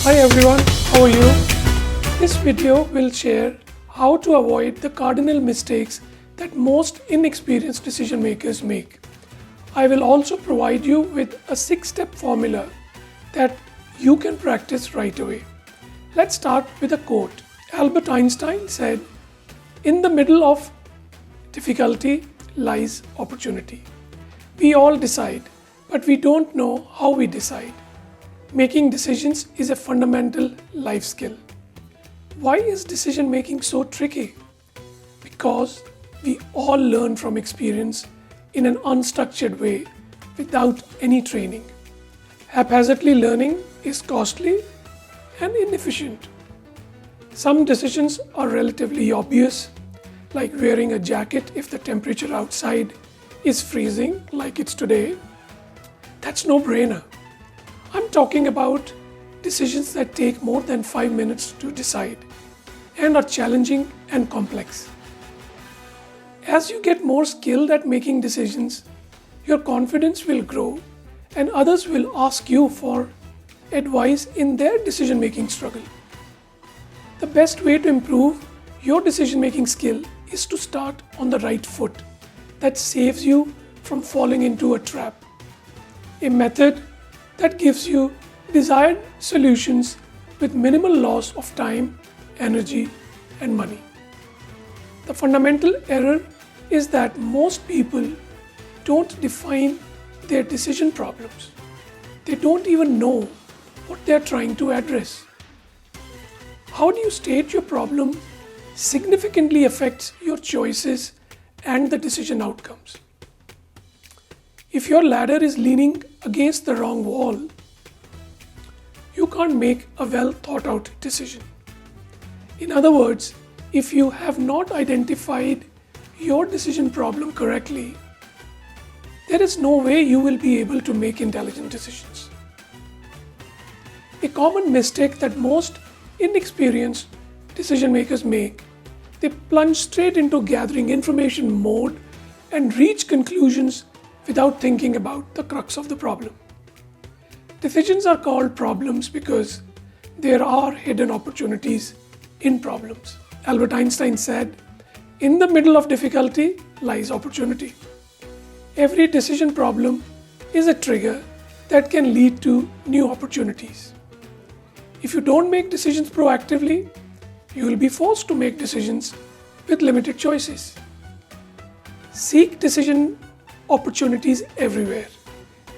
Hi everyone, how are you? This video will share how to avoid the cardinal mistakes that most inexperienced decision makers make. I will also provide you with a 6-step formula that you can practice right away. Let's start with a quote. Albert Einstein said, "In the middle of difficulty lies opportunity." We all decide, but we don't know how we decide. Making decisions is a fundamental life skill. Why is decision making so tricky? Because we all learn from experience in an unstructured way without any training. Haphazardly learning is costly and inefficient. Some decisions are relatively obvious, like wearing a jacket if the temperature outside is freezing like it's today. That's no brainer. I'm talking about decisions that take more than 5 minutes to decide and are challenging and complex. As you get more skilled at making decisions, your confidence will grow and others will ask you for advice in their decision-making struggle. The best way to improve your decision-making skill is to start on the right foot that saves you from falling into a trap. A method that gives you desired solutions with minimal loss of time, energy, and money. The fundamental error is that most people don't define their decision problems. They don't even know what they're trying to address. How do you state your problem significantly affects your choices and the decision outcomes. If your ladder is leaning against the wrong wall, you can't make a well thought out decision. In other words, if you have not identified your decision problem correctly, there is no way you will be able to make intelligent decisions. A common mistake that most inexperienced decision makers make, they plunge straight into gathering information mode and reach conclusions without thinking about the crux of the problem. Decisions are called problems because there are hidden opportunities in problems. Albert Einstein said, "In the middle of difficulty lies opportunity." Every decision problem is a trigger that can lead to new opportunities. If you don't make decisions proactively, you will be forced to make decisions with limited choices. Seek decision opportunities everywhere.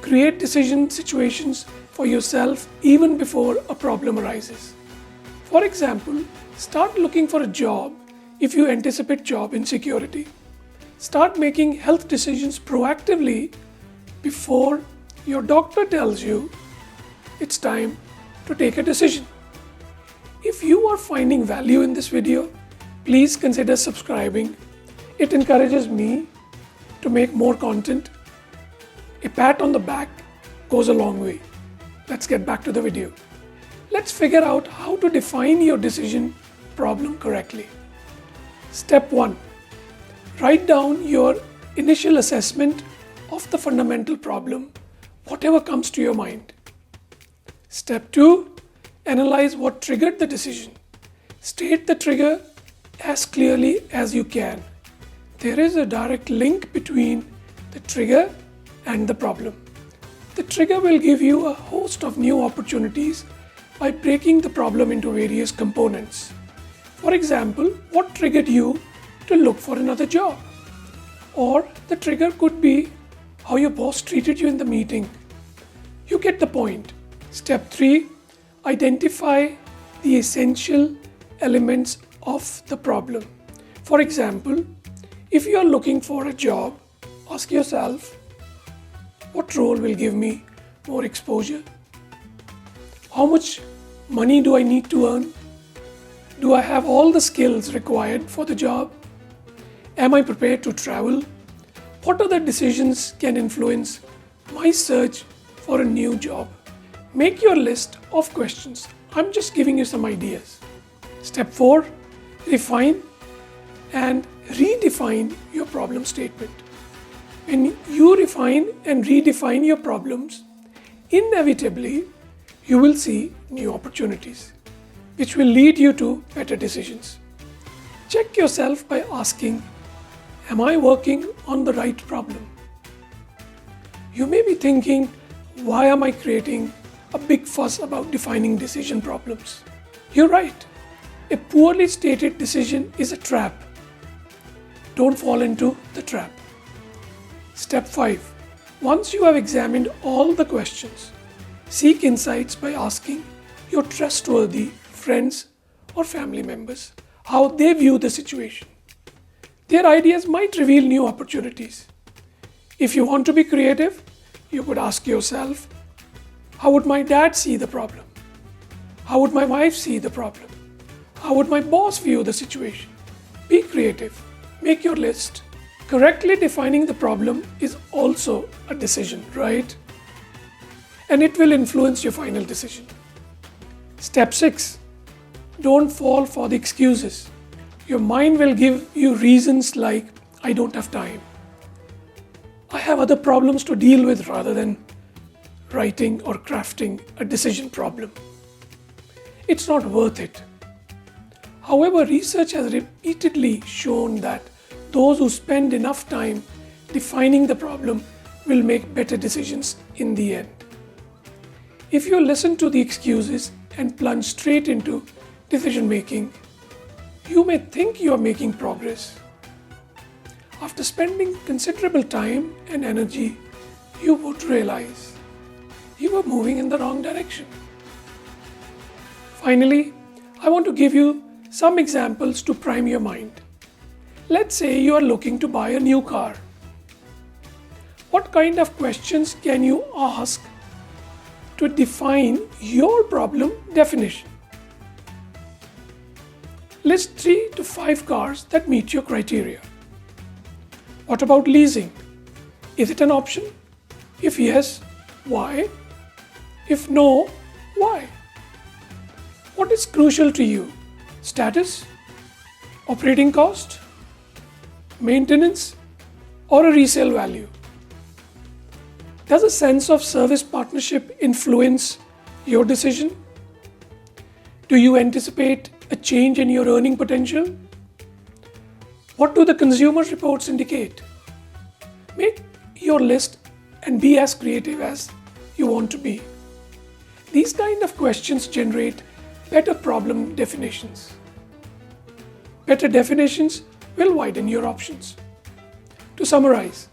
Create decision situations for yourself even before a problem arises. For example, start looking for a job if you anticipate job insecurity. Start making health decisions proactively before your doctor tells you it's time to take a decision. If you are finding value in this video, please consider subscribing. It encourages me to make more content. A pat on the back goes a long way. Let's get back to the video. Let's figure out how to define your decision problem correctly. Step 1. Write down your initial assessment of the fundamental problem, whatever comes to your mind. Step 2. Analyze what triggered the decision. State the trigger as clearly as you can. There is a direct link between the trigger and the problem. The trigger will give you a host of new opportunities by breaking the problem into various components. For example, what triggered you to look for another job? Or the trigger could be how your boss treated you in the meeting. You get the point. Step 3. Identify the essential elements of the problem. For example, if you are looking for a job, ask yourself, what role will give me more exposure? How much money do I need to earn? Do I have all the skills required for the job? Am I prepared to travel? What other decisions can influence my search for a new job? Make your list of questions. I'm just giving you some ideas. Step 4. Refine and redefine your problem statement. When you refine and redefine your problems, inevitably you will see new opportunities, which will lead you to better decisions. Check yourself by asking, am I working on the right problem? You may be thinking, why am I creating a big fuss about defining decision problems? You're right. A poorly stated decision is a trap. Don't fall into the trap. Step 5. Once you have examined all the questions, seek insights by asking your trustworthy friends or family members how they view the situation. Their ideas might reveal new opportunities. If you want to be creative, you could ask yourself, how would my dad see the problem? How would my wife see the problem? How would my boss view the situation? Be creative. Make your list. Correctly defining the problem is also a decision, right? And it will influence your final decision. Step 6. Don't fall for the excuses. Your mind will give you reasons like, I don't have time. I have other problems to deal with, rather than writing or crafting a decision problem. It's not worth it. However, research has repeatedly shown that those who spend enough time defining the problem will make better decisions in the end. If you listen to the excuses and plunge straight into decision making, you may think you are making progress. After spending considerable time and energy, you would realize you were moving in the wrong direction. Finally, I want to give you some examples to prime your mind. Let's say you are looking to buy a new car. What kind of questions can you ask to define your problem definition? List 3 to 5 cars that meet your criteria. What about leasing? Is it an option? If yes, why? If no, why? What is crucial to you? Status? Operating cost? Maintenance? Or a resale value? Does a sense of service partnership influence your decision? Do you anticipate a change in your earning potential? What do the consumer reports indicate? Make your list and be as creative as you want to be. These kind of questions generate better problem definitions. Better definitions will widen your options. To summarize,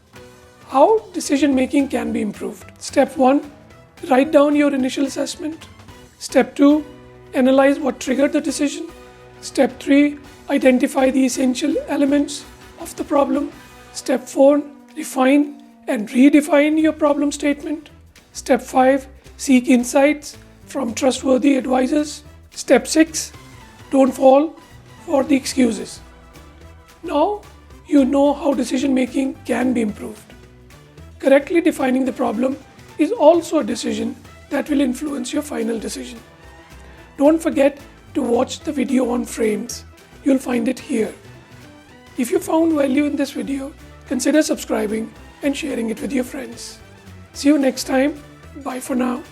how decision making can be improved. Step 1, write down your initial assessment. Step 2, analyze what triggered the decision. Step 3, identify the essential elements of the problem. Step 4, refine and redefine your problem statement. Step 5, seek insights from trustworthy advisors. Step 6, don't fall for the excuses. Now you know how decision making can be improved. Correctly defining the problem is also a decision that will influence your final decision. Don't forget to watch the video on frames. You'll find it here. If you found value in this video, consider subscribing and sharing it with your friends. See you next time. Bye for now.